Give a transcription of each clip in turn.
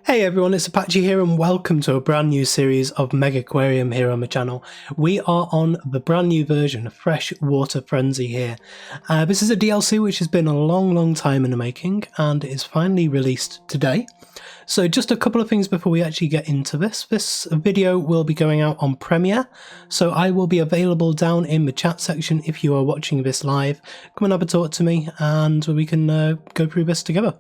Hey everyone, it's Apache here and welcome to a brand new series of Megaquarium here on my channel. We are on the brand new version of Freshwater Frenzy here. This is a DLC which has been a long time in the making and is finally released today. So just a couple of things before we actually get into this. This video will be going out on Premiere, so I will be available down in the chat section if you are watching this live. Come and have a talk to me and we can go through this together.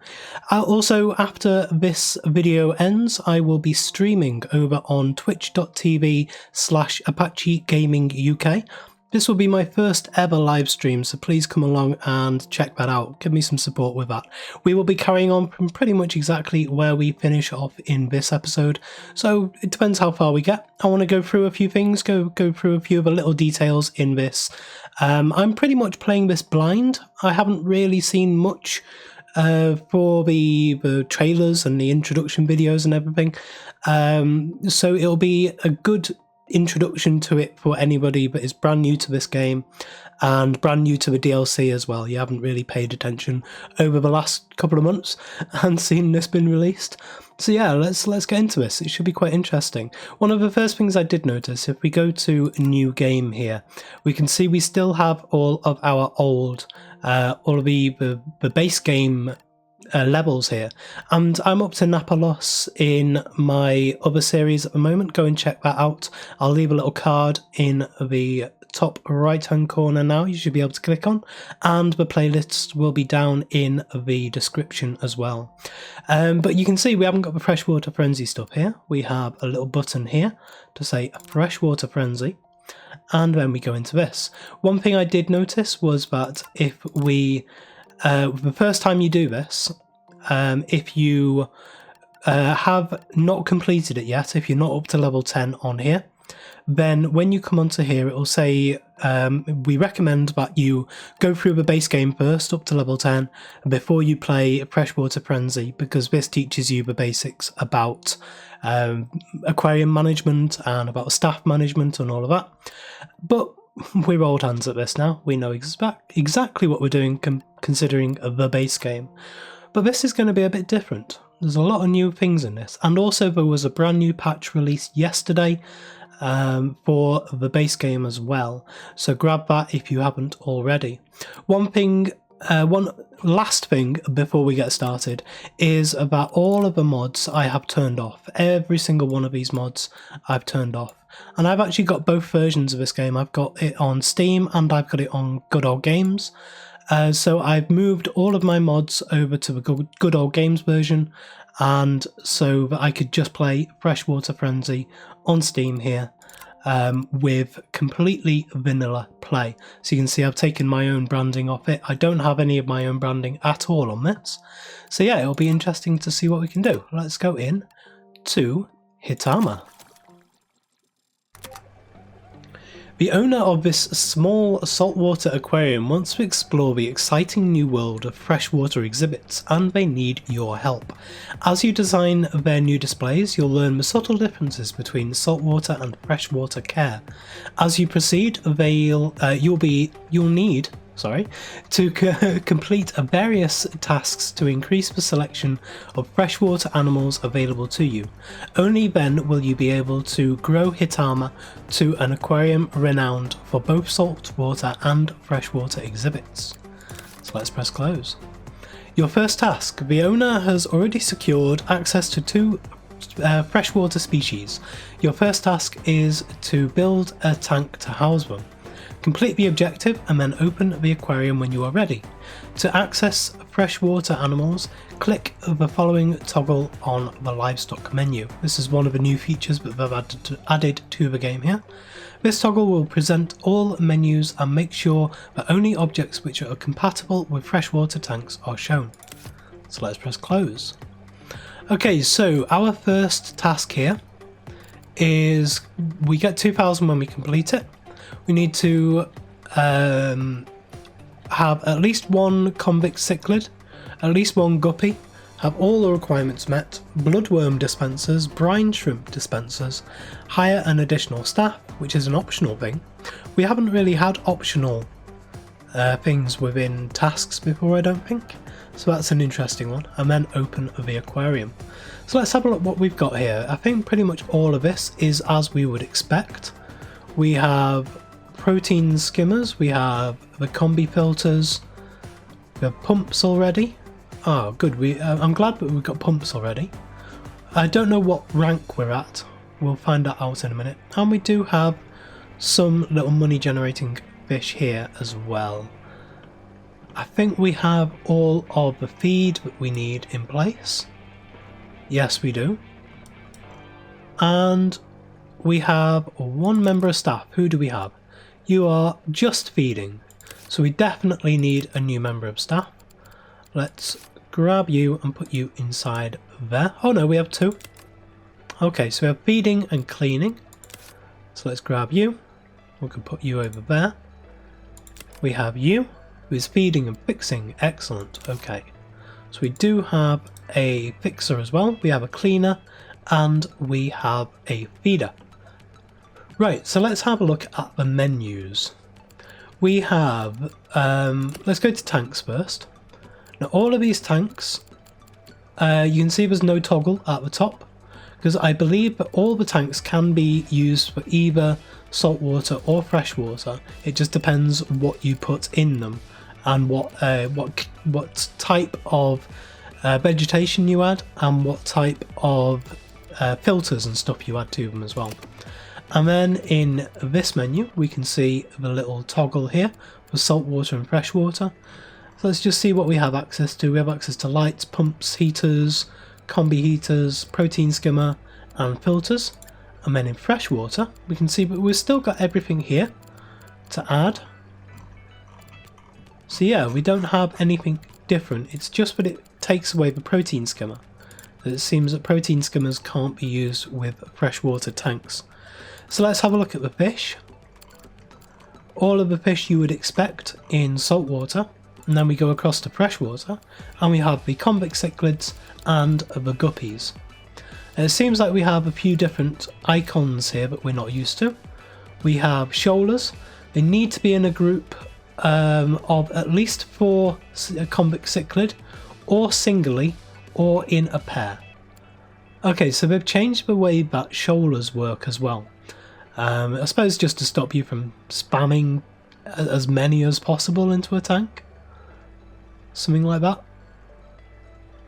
Also, after this video ends, I will be streaming over on twitch.tv/Apache Gaming UK. This will be my first ever live stream, so please come along and check that out. Give me some support with that. We will be carrying on from pretty much exactly where we finish off in this episode, so it depends how far we get. I want to go through a few things, go through a few of the little details in this. I'm pretty much playing this blind. I haven't really seen much for the trailers and the introduction videos and everything, so it'll be a good introduction to it for anybody that is brand new to this game and brand new to the DLC as well. You haven't really paid attention over the last couple of months and seen this been released. So yeah, let's get into this. It should be quite interesting. One of the first things I did notice, if we go to new game here, we can see we still have all of our old all of the base game levels here, and I'm up to Napalos in my other series at the moment. Go and check that out. I'll leave a little card in the top right hand corner now, you should be able to click on, and the playlists will be down in the description as well. But you can see we haven't got the Freshwater Frenzy stuff here. We have a little button here to say Freshwater Frenzy, and then we go into this. One thing I did notice was that if we the first time you do this, if you have not completed it yet, if you're not up to level 10 on here, then when you come onto here it will say we recommend that you go through the base game first up to level 10 before you play Freshwater Frenzy, because this teaches you the basics about aquarium management and about staff management and all of that. But we're old hands at this now. We know exactly what we're doing considering the base game. But this is going to be a bit different. There's a lot of new things in this. And also there was a brand new patch released yesterday for the base game as well. So grab that if you haven't already. One last thing before we get started is that all of the mods I have turned off. Every single one of these mods I've turned off. And I've actually got both versions of this game. I've got it on Steam and I've got it on Good Old Games. So I've moved all of my mods over to the Good Old Games version, and so that I could just play Freshwater Frenzy on Steam here with completely vanilla play. So you can see I've taken my own branding off it. I don't have any of my own branding at all on this. So yeah, it'll be interesting to see what we can do. Let's go in to Hitama. The owner of this small saltwater aquarium wants to explore the exciting new world of freshwater exhibits, and they need your help. As you design their new displays, you'll learn the subtle differences between saltwater and freshwater care. As you proceed, you'll need to complete various tasks to increase the selection of freshwater animals available to you. Only then will you be able to grow Hitama to an aquarium renowned for both saltwater and freshwater exhibits. So let's press close. Your first task. The owner has already secured access to 2 freshwater species. Your first task is to build a tank to house them. Complete the objective and then open the aquarium when you are ready. To access freshwater animals, click the following toggle on the livestock menu. This is one of the new features that they've added to the game here. This toggle will present all menus and make sure that only objects which are compatible with freshwater tanks are shown. So let's press close. Okay, so our first task here is we get 2,000 when we complete it. We need to have at least 1 convict cichlid, at least 1 guppy, have all the requirements met, bloodworm dispensers, brine shrimp dispensers, hire an additional staff, which is an optional thing. We haven't really had optional things within tasks before, I don't think. So that's an interesting one. And then open the aquarium. So let's have a look what we've got here. I think pretty much all of this is as we would expect. We have protein skimmers, we have the combi filters, we have pumps already. Oh good, I'm glad that we've got pumps already. I don't know what rank we're at, we'll find that out in a minute. And we do have some little money generating fish here as well. I think we have all of the feed that we need in place. Yes we do. And we have one member of staff. Who do we have? You are just feeding. So we definitely need a new member of staff. Let's grab you and put you inside there. Oh no, we have two. Okay, so we have feeding and cleaning. So let's grab you. We can put you over there. We have you, who is feeding and fixing. Excellent. Okay. So we do have a fixer as well. We have a cleaner and we have a feeder. Right, so let's have a look at the menus. We have, let's go to tanks first. Now all of these tanks, you can see there's no toggle at the top, because I believe that all the tanks can be used for either saltwater or freshwater. It just depends what you put in them and what type of vegetation you add and what type of filters and stuff you add to them as well. And then in this menu we can see the little toggle here for saltwater and freshwater. So let's just see what we have access to. We have access to lights, pumps, heaters, combi heaters, protein skimmer and filters. And then in freshwater we can see that we've still got everything here to add. So yeah, we don't have anything different. It's just that it takes away the protein skimmer. It seems that protein skimmers can't be used with freshwater tanks. So let's have a look at the fish. All of the fish you would expect in saltwater, and then we go across to freshwater and we have the convict cichlids and the guppies. And it seems like we have a few different icons here that we're not used to. We have shoalers. They need to be in a group of at least 4 convict cichlid, or singly, or in a pair. Okay, so they've changed the way that shoalers work as well. I suppose just to stop you from spamming as many as possible into a tank. Something like that.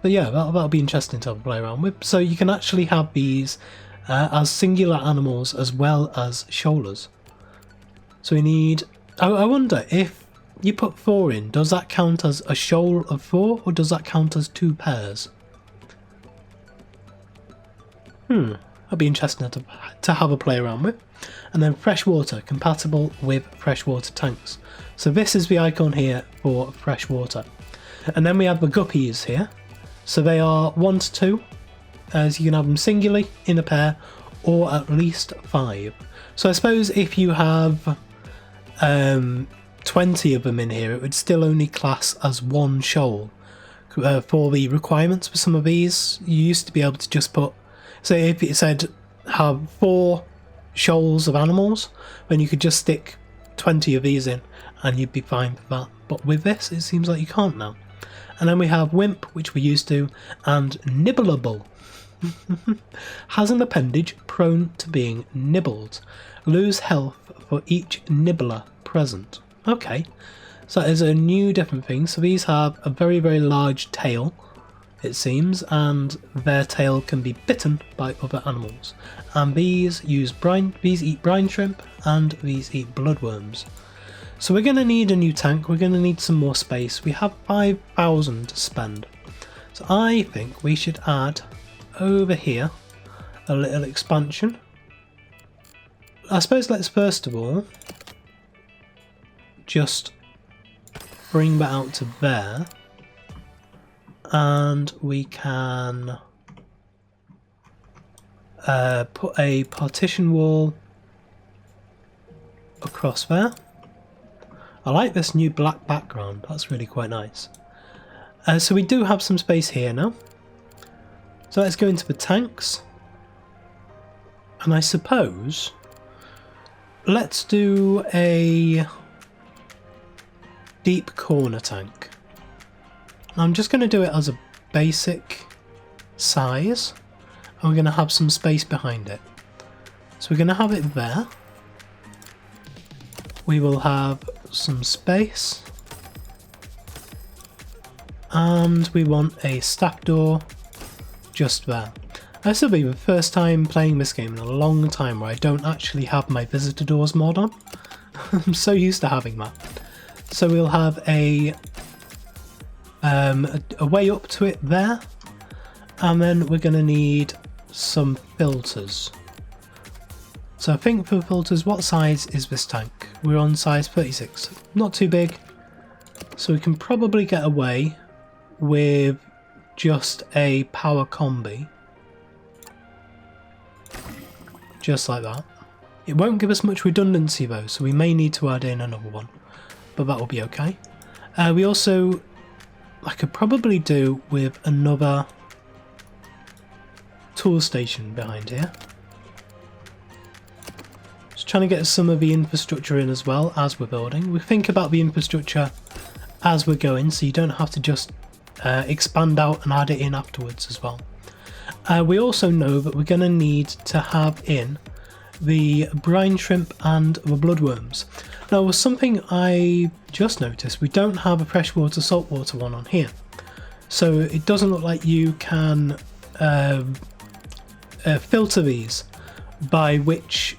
But yeah, that'll be interesting to have a play around with. So you can actually have these as singular animals as well as shoalers. So we need... I wonder if you put 4 in, does that count as a shoal of 4 or does that count as 2 pairs? That'd be interesting to have a play around with. And then freshwater, compatible with freshwater tanks. So this is the icon here for freshwater. And then we have the guppies here. So they are 1 to 2, as you can have them singly, in a pair, or at least 5. So I suppose if you have 20 of them in here, it would still only class as 1 shoal. For the requirements for some of these, you used to be able to just put, say if it said have 4 shoals of animals, then you could just stick 20 of these in and you'd be fine for that. But with this, it seems like you can't now. And then we have wimp, which we're used to, and nibbleable. Has an appendage prone to being nibbled. Lose health for each nibbler present. Okay, so that is a new different thing. So these have a very, very large tail, it seems, and their tail can be bitten by other animals. And these eat brine shrimp, and these eat bloodworms. So we're going to need a new tank, we're going to need some more space. We have 5,000 to spend. So I think we should add over here a little expansion. I suppose let's first of all just bring that out to there. And we can put a partition wall across there. I like this new black background, that's really quite nice. So we do have some space here now. So let's go into the tanks. And I suppose let's do a deep corner tank. I'm just going to do it as a basic size, and we're going to have some space behind it. So we're going to have it there. We will have some space, and we want a stack door just there. This will be the first time playing this game in a long time where I don't actually have my visitor doors mod on. I'm so used to having that. So we'll have a way up to it there, and then we're going to need some filters. So I think for filters, what size is this tank? We're on size 36, not too big, so we can probably get away with just a power combi. Just like that. It won't give us much redundancy though, so we may need to add in another one, but that will be okay. We also, I could probably do with another tool station behind here. Just trying to get some of the infrastructure in as well as we're building. We think about the infrastructure as we're going, so you don't have to just expand out and add it in afterwards as well. We also know that we're going to need to have in the brine shrimp and the bloodworms. Now, with something I just noticed, we don't have a freshwater saltwater one on here, so it doesn't look like you can filter these by which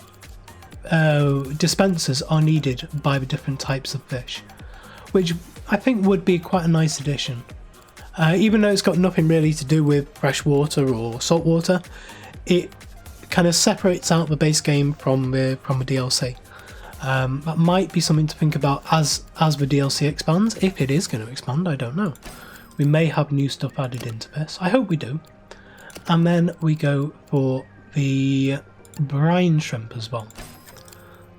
dispensers are needed by the different types of fish, which I think would be quite a nice addition. Even though it's got nothing really to do with freshwater or saltwater, it kind of separates out the base game from the DLC. That might be something to think about as the DLC expands. If it is going to expand, I don't know. We may have new stuff added into this. I hope we do. And then we go for the brine shrimp as well.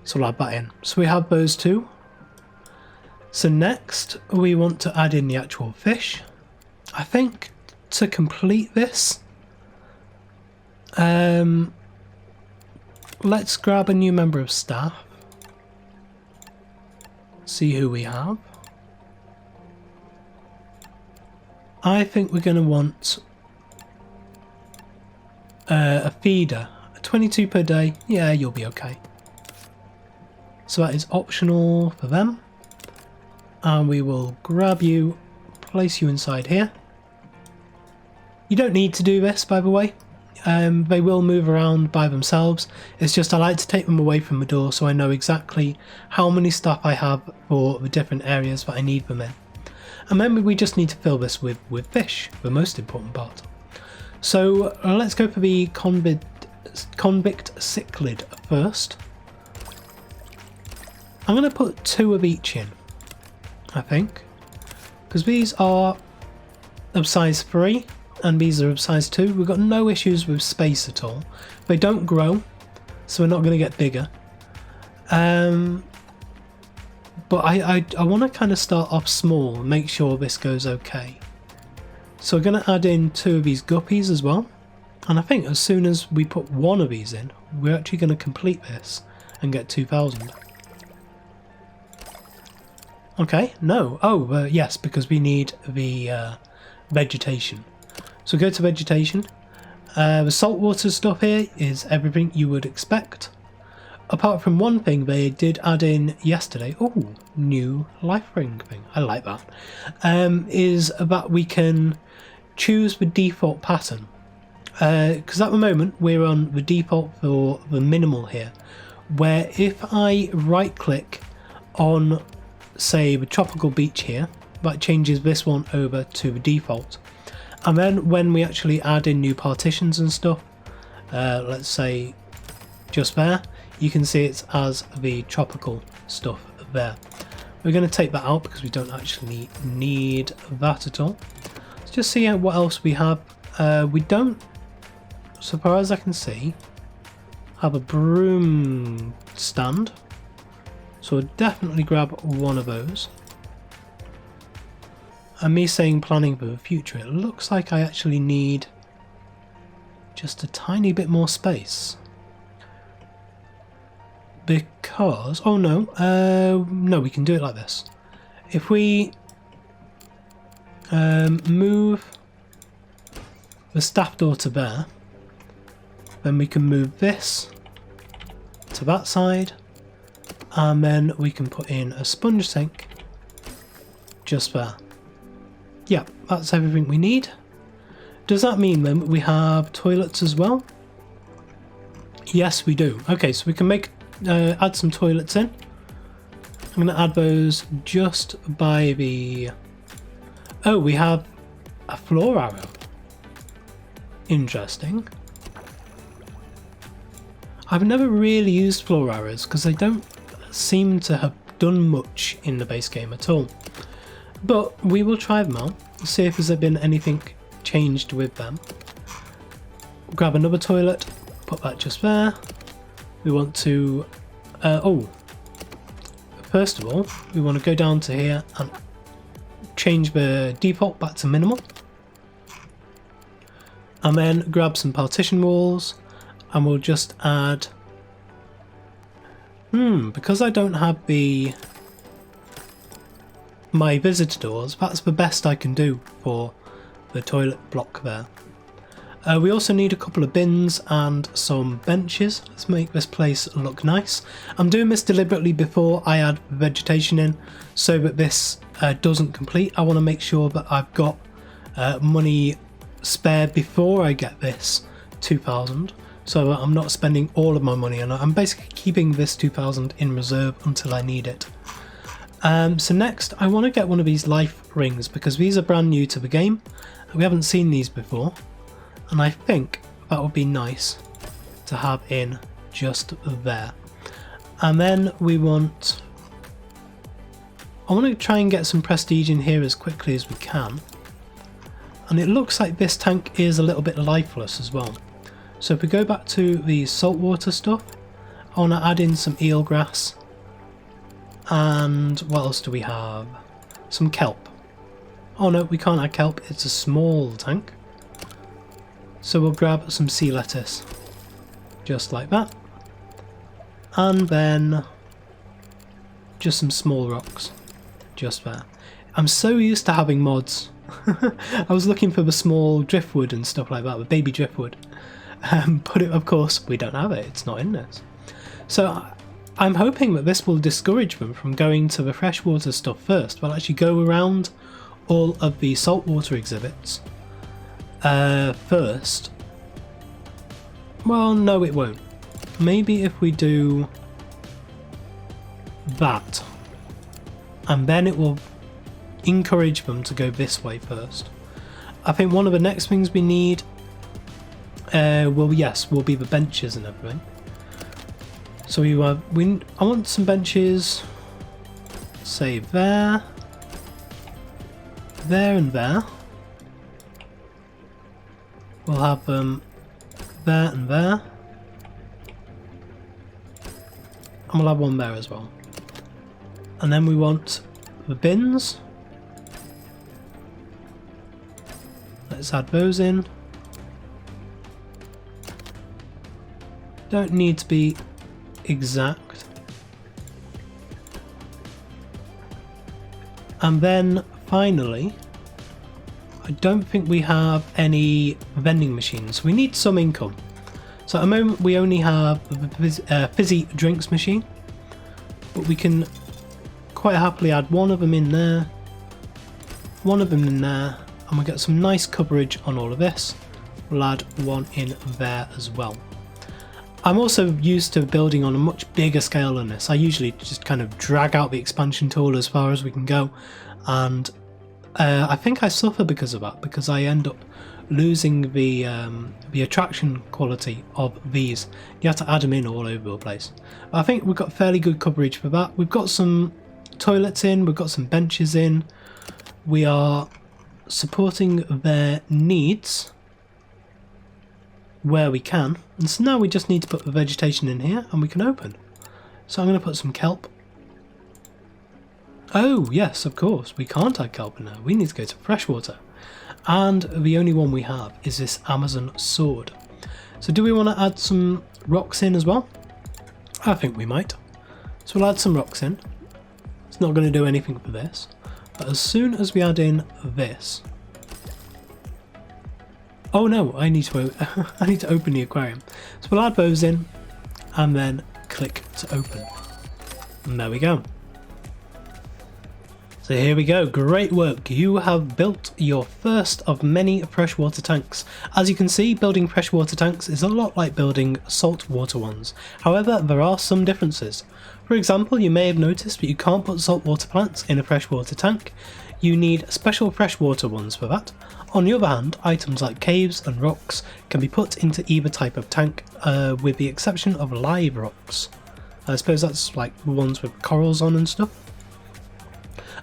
So we'll add that in. So we have those two. So next we want to add in the actual fish. I think to complete this, let's grab a new member of staff. See who we have. I think we're going to want a feeder. 22 per day. Yeah, you'll be okay. So that is optional for them. And we will grab you, place you inside here. You don't need to do this, by the way. They will move around by themselves. It's just I like to take them away from the door so I know exactly how many staff I have for the different areas that I need them in. And then we just need to fill this with fish, the most important part. So let's go for the convict cichlid first. I'm going to put 2 of each in, I think, because these are of size 3 and these are of size 2. We've got no issues with space at all. They don't grow, so we're not going to get bigger. But I want to kind of start off small and make sure this goes okay. So we're going to add in 2 of these guppies as well. And I think as soon as we put 1 of these in, we're actually going to complete this and get 2,000. Okay, no. Oh, yes, because we need the vegetation. So go to vegetation. The saltwater stuff here is everything you would expect. Apart from one thing they did add in yesterday. Oh, new life ring thing. I like that. Is that we can choose the default pattern. Because at the moment we're on the default for the minimal here. Where if I right click on, say, the tropical beach here, that changes this one over to the default. And then when we actually add in new partitions and stuff, let's say just there, you can see it's as the tropical stuff there. We're going to take that out because we don't actually need that at all. Let's just see what else we have. We don't, so far as I can see, have a broom stand. So we'll definitely grab one of those. And me saying planning for the future, it looks like I actually need just a tiny bit more space. Because, oh no, no, we can do it like this. If we Move the staff door to there. Then we can move this to that side. And then we can put in a sponge sink just there. Yeah, that's everything we need. Does that mean then we have toilets as well? Yes, we do. Okay, so we can add some toilets in. I'm going to add those just by the... Oh, we have a floor arrow. Interesting. I've never really used floor arrows because they don't seem to have done much in the base game at all. But we will try them out, see if there's been anything changed with them. Grab another toilet, put that just there. We want to... first of all, we want to go down to here and change the default back to minimal. And then grab some partition walls, and we'll just add... because I don't have my visitor doors, that's the best I can do for the toilet block there. We also need a couple of bins and some benches. Let's make this place look nice. I'm doing this deliberately before I add vegetation in so that this doesn't complete. I want to make sure that I've got money spare before I get this 2,000, so that I'm not spending all of my money on it. I'm basically keeping this 2,000 in reserve until I need it. So next I want to get one of these life rings because these are brand new to the game. We haven't seen these before, and I think that would be nice to have in just there. And then I want to try and get some prestige in here as quickly as we can. And it looks like this tank is a little bit lifeless as well. So if we go back to the saltwater stuff, I want to add in some eelgrass. And what else do we have? Some kelp. Oh no, we can't add kelp, it's a small tank. So we'll grab some sea lettuce, just like that. And then just some small rocks, just there. I'm so used to having mods. I was looking for the small driftwood and stuff like that, the baby driftwood. But of course we don't have it, it's not in this. So I'm hoping that this will discourage them from going to the freshwater stuff first. We'll actually go around all of the saltwater exhibits first. Well, no it won't. Maybe if we do that, and then it will encourage them to go this way first. I think one of the next things we need will be the benches and everything. So I want some benches, say there, and there. We'll have them there and there. And we'll have one there as well. And then we want the bins. Let's add those in. Don't need to be exact. And then finally, I don't think we have any vending machines. We need some income. So at the moment we only have the fizzy drinks machine, but we can quite happily add one of them in there, one of them in there, and we'll get some nice coverage on all of this. We'll add one in there as well. I'm also used to building on a much bigger scale than this. I usually just kind of drag out the expansion tool as far as we can go, and I think I suffer because of that, because I end up losing the attraction quality of these. You have to add them in all over the place. I think we've got fairly good coverage for that. We've got some toilets in, we've got some benches in. We are supporting their needs where we can, and so now we just need to put the vegetation in here and we can open. So I'm going to put some kelp. Oh yes, of course, we can't add kelp in there, we need to go to freshwater, and the only one we have is this Amazon sword. So do we want to add some rocks in as well? I think we might. So we'll add some rocks in. It's not going to do anything for this, But as soon as we add in this... Oh no, I need to open the aquarium. So we'll add those in and then click to open. And there we go. So here we go, great work. You have built your first of many freshwater tanks. As you can see, building freshwater tanks is a lot like building saltwater ones. However, there are some differences. For example, you may have noticed that you can't put saltwater plants in a freshwater tank. You need special freshwater ones for that. On the other hand, items like caves and rocks can be put into either type of tank, with the exception of live rocks. I suppose that's like the ones with corals on and stuff.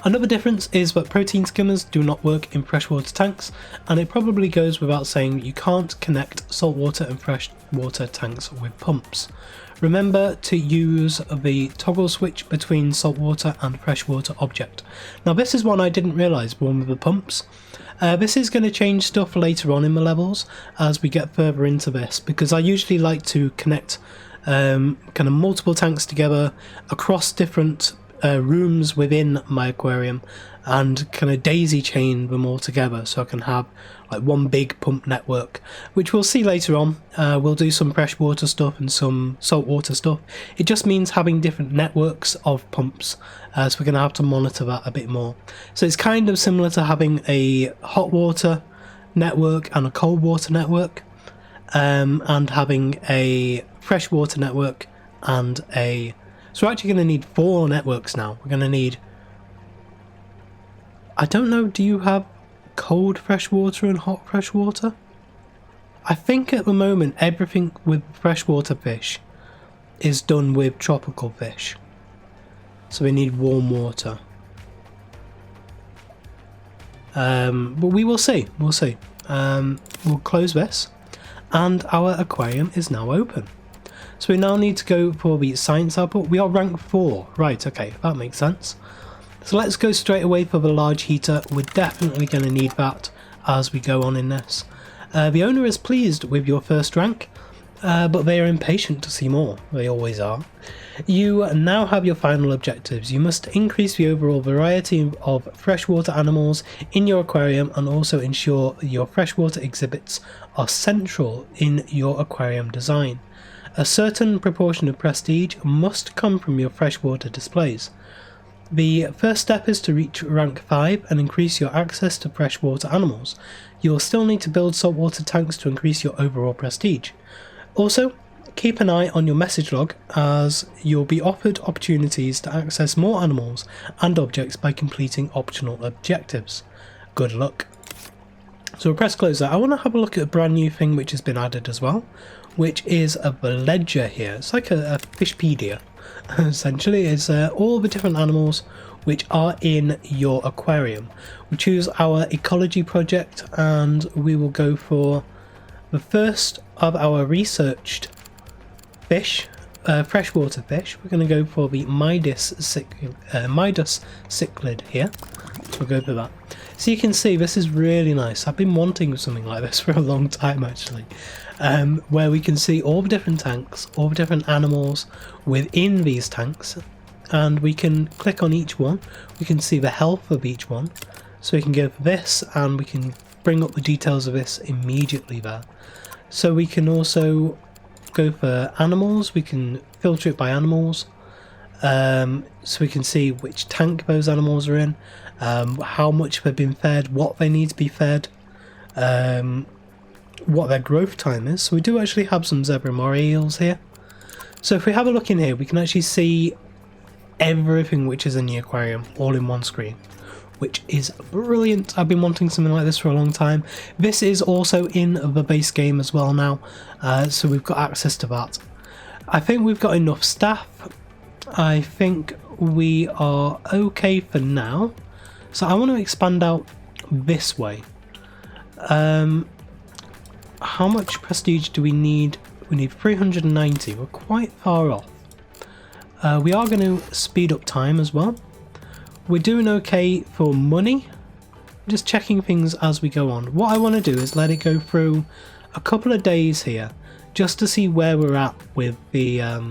Another difference is that protein skimmers do not work in freshwater tanks, and it probably goes without saying that you can't connect saltwater and freshwater tanks with pumps. Remember to use the toggle switch between saltwater and freshwater object. Now this is one I didn't realise, the one with the pumps. This is going to change stuff later on in the levels as we get further into this, because I usually like to connect kind of multiple tanks together across different rooms within my aquarium and kind of daisy chain them all together so I can have like one big pump network, which we'll see later on. We'll do some freshwater stuff and some saltwater stuff. It just means having different networks of pumps, so we're going to have to monitor that a bit more. So it's kind of similar to having a hot water network and a cold water network, and having a freshwater network and a... So we're actually going to need 4 networks now. We're going to need... I don't know, do you have cold freshwater and hot freshwater? I think at the moment everything with freshwater fish is done with tropical fish. So we need warm water. But we will see, we'll see. We'll close this and our aquarium is now open. So we now need to go for the science output. We are rank 4. Right, okay, that makes sense. So let's go straight away for the large heater. We're definitely going to need that as we go on in this. The owner is pleased with your first rank, but they are impatient to see more. They always are. You now have your final objectives. You must increase the overall variety of freshwater animals in your aquarium and also ensure your freshwater exhibits are central in your aquarium design. A certain proportion of prestige must come from your freshwater displays. The first step is to reach rank 5 and increase your access to freshwater animals. You will still need to build saltwater tanks to increase your overall prestige. Also, keep an eye on your message log as you'll be offered opportunities to access more animals and objects by completing optional objectives. Good luck. So we'll press close that. I want to have a look at a brand new thing which has been added as well, which is a ledger here. It's like a Fishpedia, essentially. It's all the different animals which are in your aquarium. We choose our ecology project and we will go for the first of our researched fish, freshwater fish. We're going to go for the Midas Cichlid here. So we'll go for that. So you can see this is really nice. I've been wanting something like this for a long time actually. Where we can see all the different tanks, all the different animals within these tanks, and we can click on each one. We can see the health of each one, so we can go for this and we can bring up the details of this immediately there. So we can also go for animals, we can filter it by animals, so we can see which tank those animals are in, how much they've been fed, what they need to be fed, what their growth time is. So we do actually have some zebra moray eels here. So if we have a look in here, we can actually see everything which is in the aquarium all in one screen, which is brilliant. I've been wanting something like this for a long time. This is also in the base game as well now, so we've got access to that. I think we've got enough staff. I think we are okay for now. So I want to expand out this way. How much prestige do we need? We need 390. We're quite far off. We are going to speed up time as well. We're doing okay for money. Just checking things as we go on. What I want to do is let it go through a couple of days here, just to see where we're at with the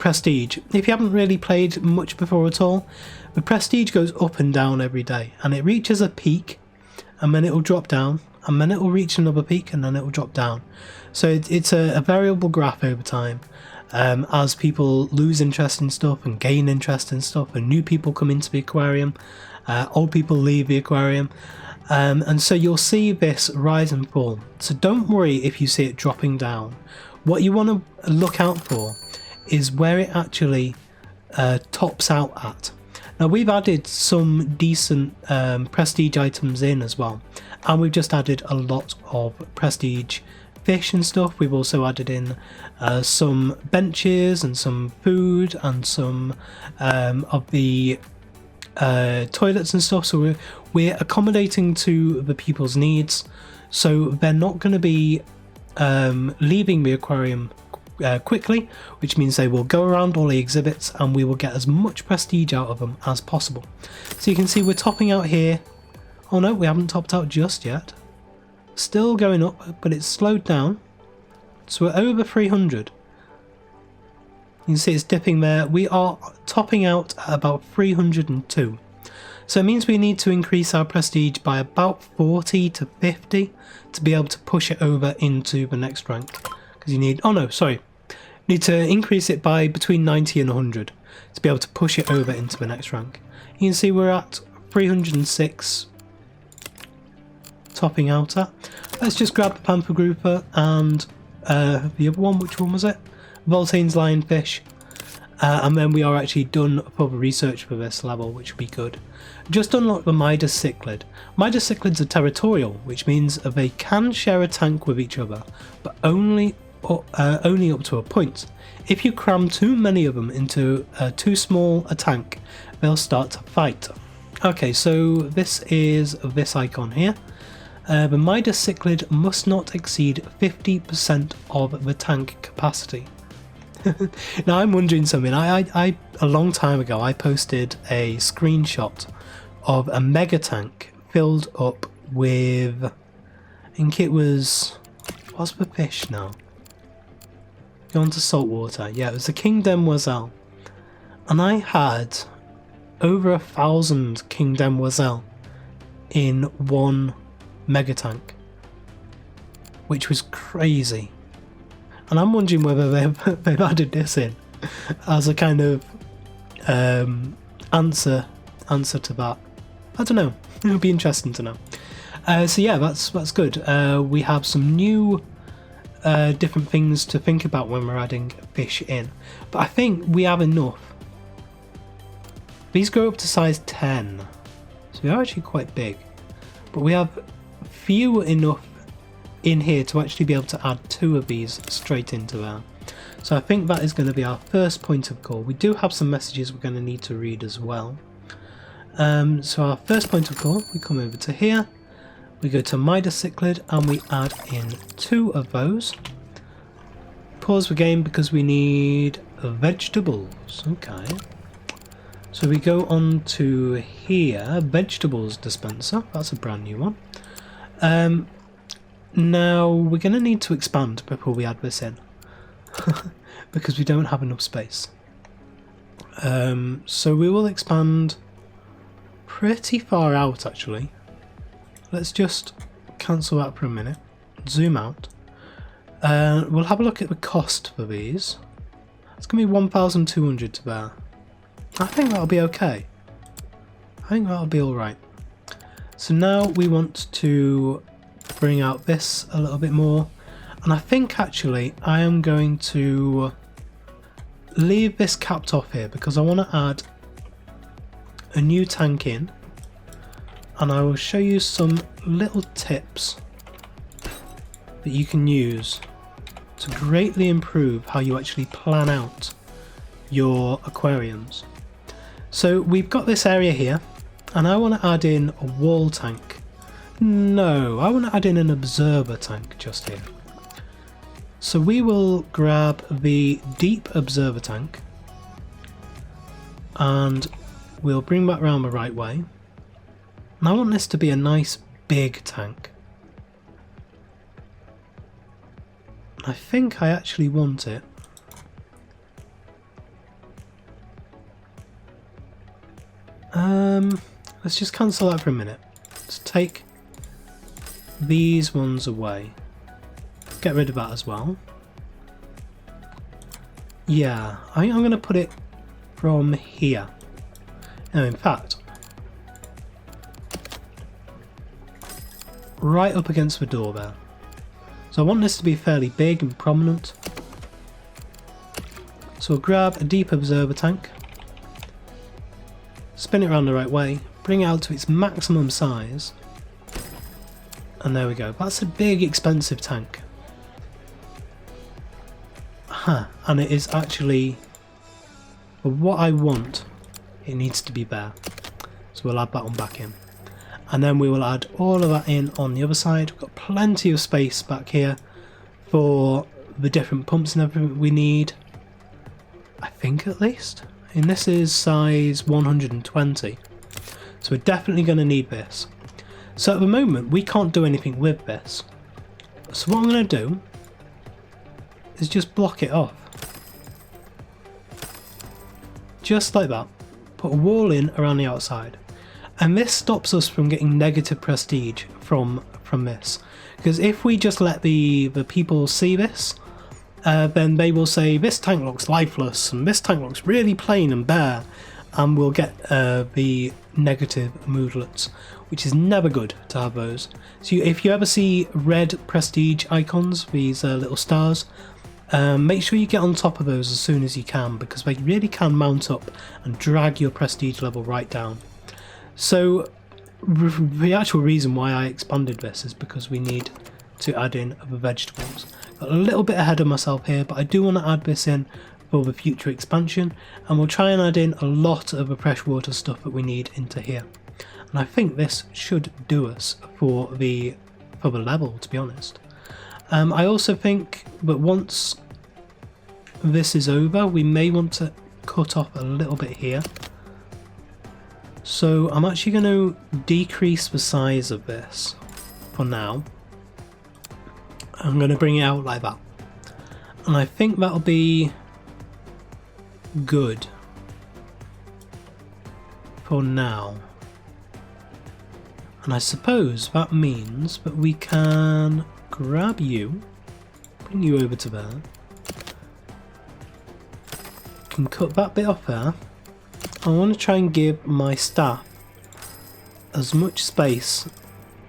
prestige. If you haven't really played much before at all, the prestige goes up and down every day, and it reaches a peak and then it will drop down, and then it will reach another peak and then it will drop down. So it's a variable graph over time, as people lose interest in stuff and gain interest in stuff, and new people come into the aquarium, old people leave the aquarium, and so you'll see this rise and fall. So don't worry if you see it dropping down. What you want to look out for is where it actually tops out at. Now we've added some decent prestige items in as well, and we've just added a lot of prestige fish and stuff. We've also added in some benches and some food and some of the toilets and stuff, so we're accommodating to the people's needs, so they're not going to be leaving the aquarium quickly, which means they will go around all the exhibits and we will get as much prestige out of them as possible. So you can see we're topping out here. Oh no, we haven't topped out just yet. Still going up, but it's slowed down. So we're over 300. You can see it's dipping there. We are topping out at about 302. So it means we need to increase our prestige by about 40 to 50 to be able to push it over into the next rank. Because you need, oh no, sorry. You need to increase it by between 90 and 100 to be able to push it over into the next rank. You can see we're at 306 topping out at. Let's just grab the pamper grouper and the other one, which one was it? Voltaine's lionfish. And then we are actually done for the research for this level, which will be good. Just unlock the Midas Cichlid. Midas Cichlids are territorial, which means they can share a tank with each other, but only up to a point. If you cram too many of them into too small a tank, they'll start to fight. Okay, so this is this icon here. The Midas Cichlid must not exceed 50% of the tank capacity. Now I'm wondering something. I a long time ago I posted a screenshot of a mega tank filled up with, I think it was, what's the fish now? Go on to saltwater. Yeah, it was the King Demoiselle, and I had over 1,000 King Demoiselle in one mega tank, which was crazy. And I'm wondering whether they've added this in as a kind of answer to that. I don't know. It'll be interesting to know. So yeah, that's good. We have some new different things to think about when we're adding fish in, but I think we have enough. These go up to size 10, so they're actually quite big, but we have few enough in here to actually be able to add 2 of these straight into there. So I think that is going to be our first point of call. We do have some messages we're going to need to read as well. So our first point of call, we come over to here, we go to Midas Cichlid and we add in 2 of those. Pause the game because we need vegetables. Okay. So we go on to here, vegetables dispenser, that's a brand new one. Now we're going to need to expand before we add this in because we don't have enough space. So we will expand pretty far out actually. Let's just cancel that for a minute, zoom out. We'll have a look at the cost for these. It's going to be 1,200 to bear. I think that'll be okay. I think that'll be alright. So now we want to bring out this a little bit more, and I think actually I am going to leave this capped off here because I want to add a new tank in, and I will show you some little tips that you can use to greatly improve how you actually plan out your aquariums. So we've got this area here, and I want to add in a wall tank. No, I want to add in an observer tank just here. So we will grab the deep observer tank and we'll bring that round the right way. And I want this to be a nice big tank. I think I actually want it let's just cancel that for a minute. Let's take these ones away. Get rid of that as well. Yeah, I think I'm going to put it from here. No, in fact, right up against the door there. So I want this to be fairly big and prominent. So we'll grab a deep observer tank, spin it around the right way, bring it out to its maximum size, and there we go. That's a big expensive tank. And it is actually, for what I want, it needs to be bare. So we'll add that one back in. And then we will add all of that in on the other side. We've got plenty of space back here for the different pumps and everything we need. I think at least. And this is size 120. So we're definitely going to need this. So at the moment we can't do anything with this. So what I'm going to do is just block it off. Just like that. Put a wall in around the outside. And this stops us from getting negative prestige from this. Because if we just let the people see this, then they will say this tank looks lifeless and this tank looks really plain and bare, and we'll get the negative moodlets, which is never good to have those. So if you ever see red prestige icons, these little stars, make sure you get on top of those as soon as you can, because they really can mount up and drag your prestige level right down. So the actual reason why I expanded this is because we need to add in other vegetables. Got a little bit ahead of myself here, but I do want to add this in for the future expansion, and we'll try and add in a lot of the freshwater stuff that we need into here. And I think this should do us for the level, to be honest. I also think that once this is over, we may want to cut off a little bit here. So I'm actually going to decrease the size of this for now. I'm going to bring it out like that. And I think that'll be good for now. And I suppose that means that we can grab you, bring you over to there, can cut that bit off there. I want to try and give my staff as much space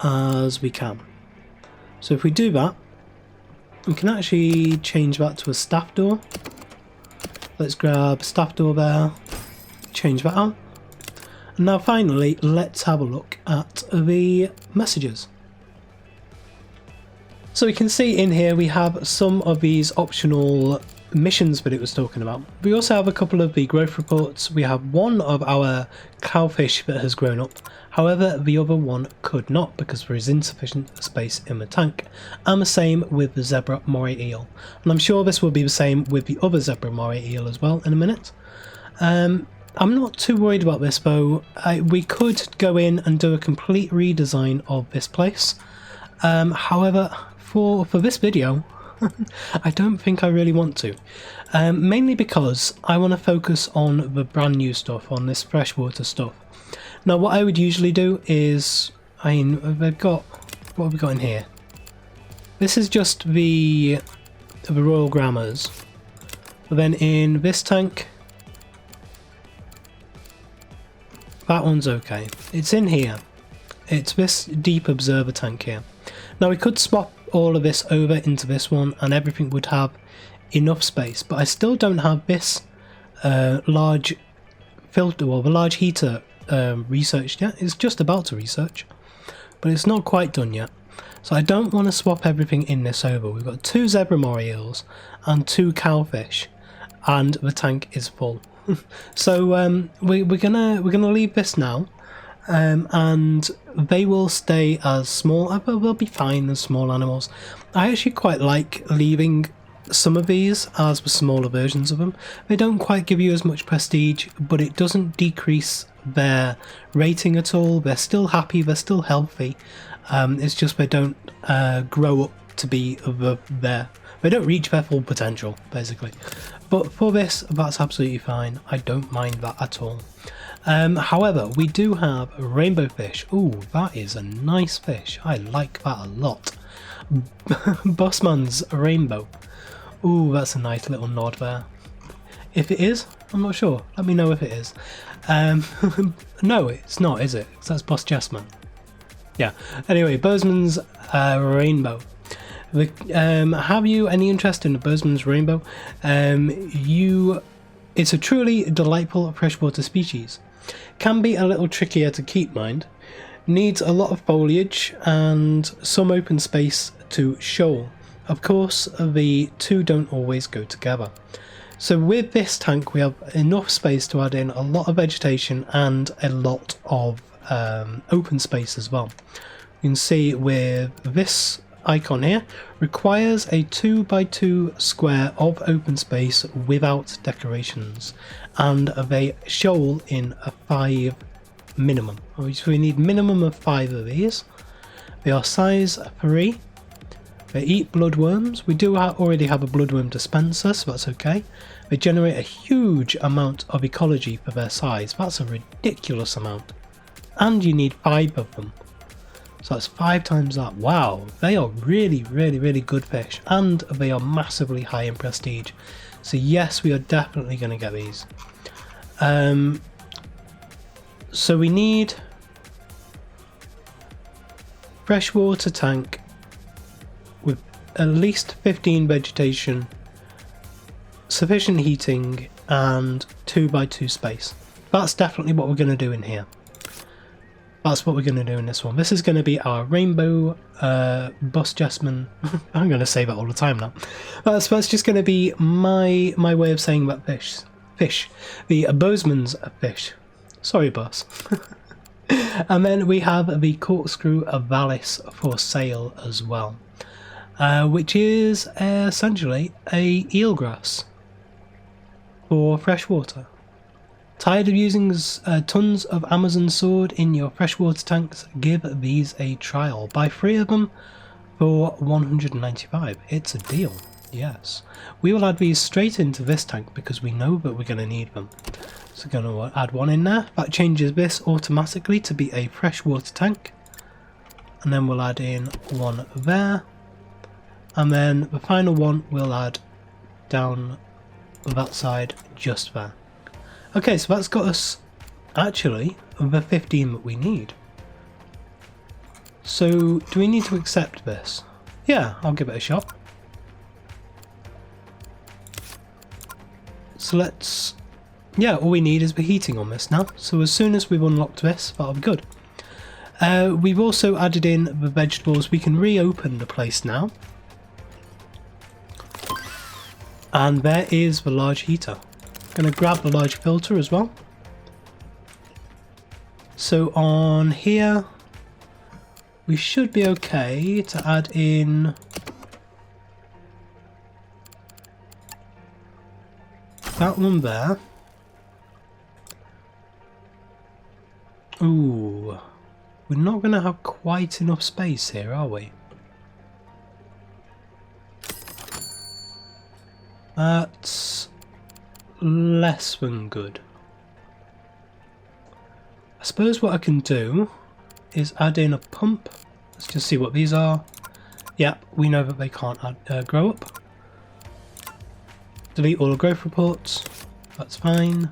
as we can. So if we do that, we can actually change that to a staff door. Let's grab staff door there, change that out. And now finally, let's have a look at the messages. So we can see in here we have some of these optional missions that it was talking about. We also have a couple of the growth reports. We have one of our cowfish that has grown up, however the other one could not because there is insufficient space in the tank, and the same with the zebra moray eel, and I'm sure this will be the same with the other zebra moray eel as well in a minute. I'm not too worried about this though. We could go in and do a complete redesign of this place, however for this video I don't think I really want to, mainly because I want to focus on the brand new stuff, on this freshwater stuff. Now what I would usually do is, they've got, what have we got in here? This is just the royal grammars, but then in this tank, that one's okay. It's in here. It's this deep observer tank here. Now we could swap all of this over into this one and everything would have enough space, but I still don't have this large filter, or the large heater researched yet. It's just about to research, but it's not quite done yet. So I don't want to swap everything in this over. We've got 2 zebra moray eels and 2 cowfish, and the tank is full. So we're gonna leave this now. And they will stay as small, they'll be fine as small animals. I actually quite like leaving some of these as the smaller versions of them. They don't quite give you as much prestige, but it doesn't decrease their rating at all. They're still happy, they're still healthy. It's just they don't grow up to be there. They don't reach their full potential, basically. But for this, that's absolutely fine. I don't mind that at all. However, we do have rainbow fish. Ooh, that is a nice fish. I like that a lot. Bossman's rainbow. Ooh, that's a nice little nod there. If it is, I'm not sure. Let me know if it is. No, it's not, is it? 'Cause that's Boss Jessman. Yeah. Anyway, Bossman's rainbow. Have you any interest in the Bossman's rainbow? It's a truly delightful freshwater species. Can be a little trickier to keep, mind. Needs a lot of foliage and some open space to shoal. Of course, the two don't always go together. So with this tank we have enough space to add in a lot of vegetation and a lot of open space as well. You can see with this icon here, requires a 2x2 square of open space without decorations and a shoal in a 5 minimum. So we need minimum of 5 of these. They are size 3. They eat bloodworms. We do already have a bloodworm dispenser, so that's okay. They generate a huge amount of ecology for their size. That's a ridiculous amount. And you need 5 of them. So that's 5 times that. Wow, they are really, really, really good fish. And they are massively high in prestige. So yes, we are definitely going to get these. So we need freshwater tank with at least 15 vegetation, sufficient heating, and 2x2 space. That's definitely what we're going to do in here. That's what we're going to do in this one. This is going to be our rainbow Boss Jessman. I'm going to say that all the time now. That's just going to be my way of saying that fish. The Bossman's fish. Sorry, boss. And then we have the corkscrew Valis for sale as well, which is essentially a eelgrass for freshwater. Tired of using tons of Amazon sword in your freshwater tanks? Give these a trial. Buy 3 of them for 195. It's a deal. Yes. We will add these straight into this tank because we know that we're going to need them. So we're going to add 1 in there. That changes this automatically to be a freshwater tank. And then we'll add in 1 there. And then the final one we'll add down that side just there. Okay, so that's got us actually the 15 that we need. So do we need to accept this? Yeah, I'll give it a shot. So let's... yeah, all we need is the heating on this now. So as soon as we've unlocked this, that'll be good. We've also added in the vegetables. We can reopen the place now. And there is the large heater. Going to grab the large filter as well. So on here we should be okay to add in that one there. Ooh, we're not going to have quite enough space here, are we? That's less than good. I suppose what I can do is add in a pump. Let's just see what these are. Yeah, we know that they can't grow up. Delete all the growth reports. That's fine.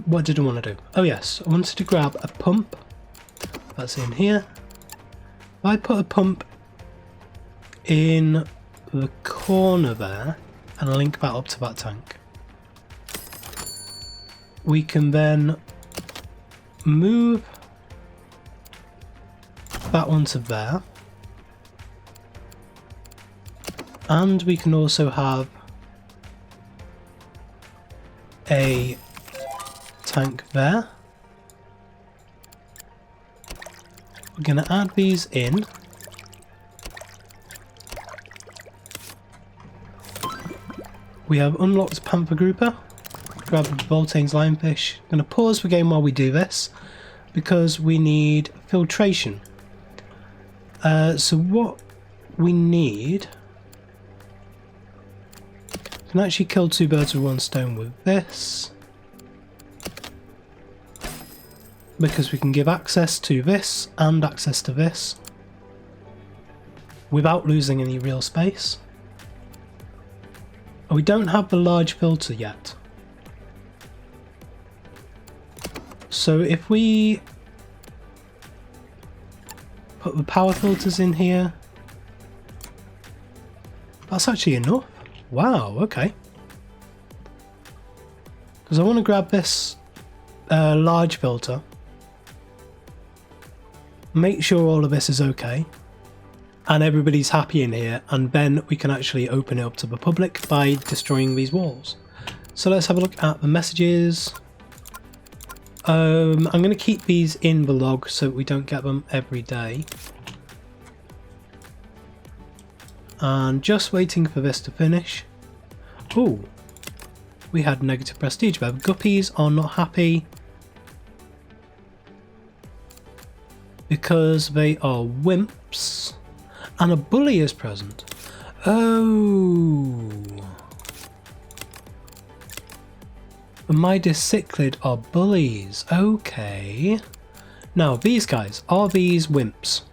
What did I want to do? Oh yes, I wanted to grab a pump. That's in here. If I put a pump in the corner there and link that up to that tank, we can then move that one to there, and we can also have a tank there. We're going to add these in. We have unlocked Panther Grouper. Grab Voltaine's lionfish. I'm going to pause the game while we do this because we need filtration. So what we need... can actually kill 2 birds with 1 stone with this. because we can give access to this and access to this without losing any real space. We don't have the large filter yet. So if we put the power filters in here, that's actually enough. Wow, okay. Because I want to grab this large filter, make sure all of this is okay and everybody's happy in here, and then we can actually open it up to the public by destroying these walls. So let's have a look at the messages. I'm going to keep these in the log so we don't get them every day. And just waiting for this to finish. Oh, we had negative prestige there. Guppies are not happy because they are wimps and a bully is present. Oh, the Midas Cichlid are bullies. Okay. Now these guys, are these wimps?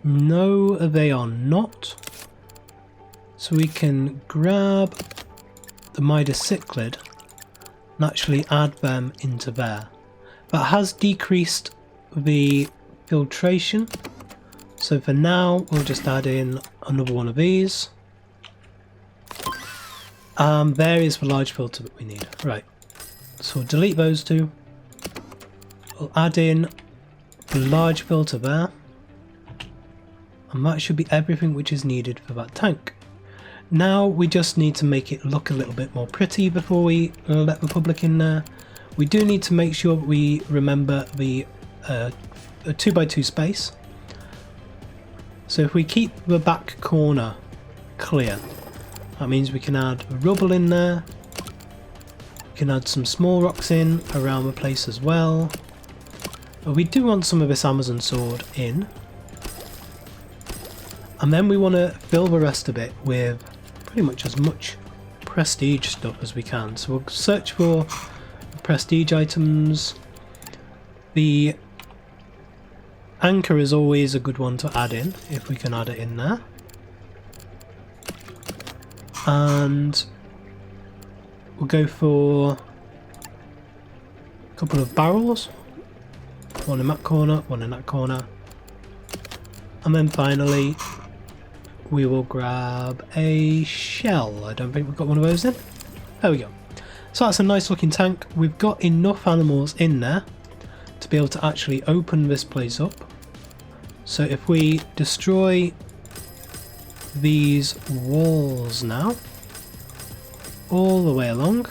No, they are not. So we can grab the Midas Cichlid and actually add them into there. That has decreased the filtration. So for now, we'll just add in another one of these. There is the large filter that we need. Right, so we'll delete those two. We'll add in the large filter there. And that should be everything which is needed for that tank. Now we just need to make it look a little bit more pretty before we let the public in there. We do need to make sure we remember the 2x2 space. So if we keep the back corner clear, that means we can add rubble in there. We can add some small rocks in around the place as well. But we do want some of this Amazon sword in. And then we want to fill the rest of it with pretty much as much prestige stuff as we can. So we'll search for prestige items. The anchor is always a good one to add in, if we can add it in there. And we'll go for a couple of barrels. One in that corner, one in that corner. And then finally we will grab a shell. I don't think we've got one of those in. There we go. So that's a nice looking tank. We've got enough animals in there to be able to actually open this place up. So if we destroy these walls now, all the way along,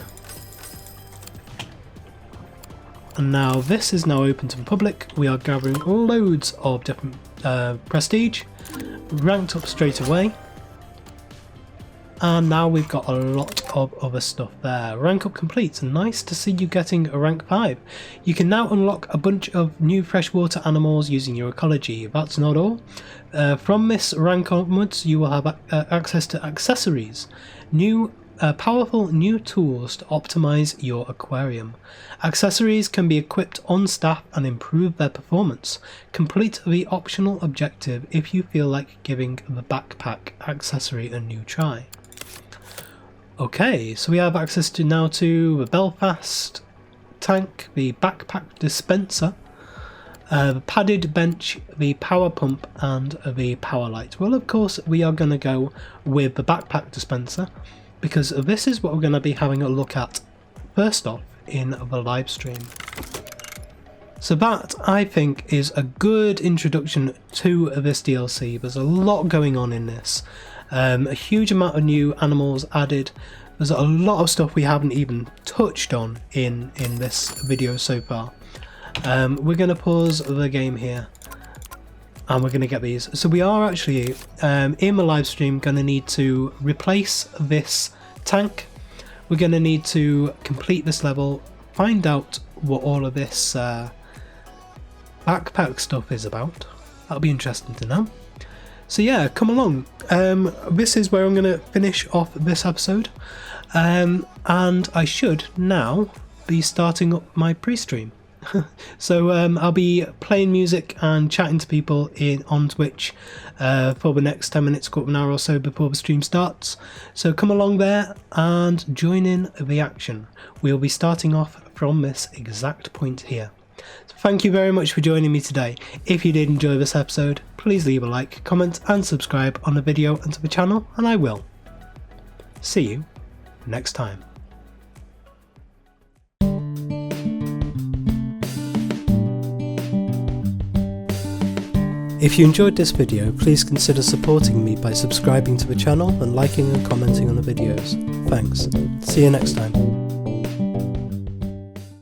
and now this is now open to the public. We are gathering loads of different prestige, ranked up straight away, and now we've got a lot of other stuff there. Rank up complete, and nice to see you getting a rank 5. You can now unlock a bunch of new freshwater animals using your ecology. That's not all. From this rank onwards you will have access to accessories, powerful new tools to optimize your aquarium. Accessories can be equipped on staff and improve their performance. Complete the optional objective if you feel like giving the backpack accessory a new try. Okay, so we have access to the Belfast tank, the backpack dispenser, the padded bench, the power pump and the power light. Well, of course we are going to go with the backpack dispenser, because this is what we're going to be having a look at first off in the live stream. So that, I think, is a good introduction to this DLC. There's a lot going on in this. A huge amount of new animals added. There's a lot of stuff we haven't even touched on in this video so far. We're going to pause the game here and we're going to get these. So we are actually, in the live stream, going to need to replace this tank. We're going to need to complete this level, find out what all of this backpack stuff is about. That'll be interesting to know. So yeah, come along. This is where I'm going to finish off this episode. And I should now be starting up my pre-stream. So I'll be playing music and chatting to people on Twitch for the next 10 minutes, quarter of an hour or so before the stream starts. So come along there and join in the action. We'll be starting off from this exact point here. So thank you very much for joining me today. If you did enjoy this episode, please leave a like, comment and subscribe on the video and to the channel, and I will see you next time. If you enjoyed this video, please consider supporting me by subscribing to the channel and liking and commenting on the videos. Thanks. See you next time.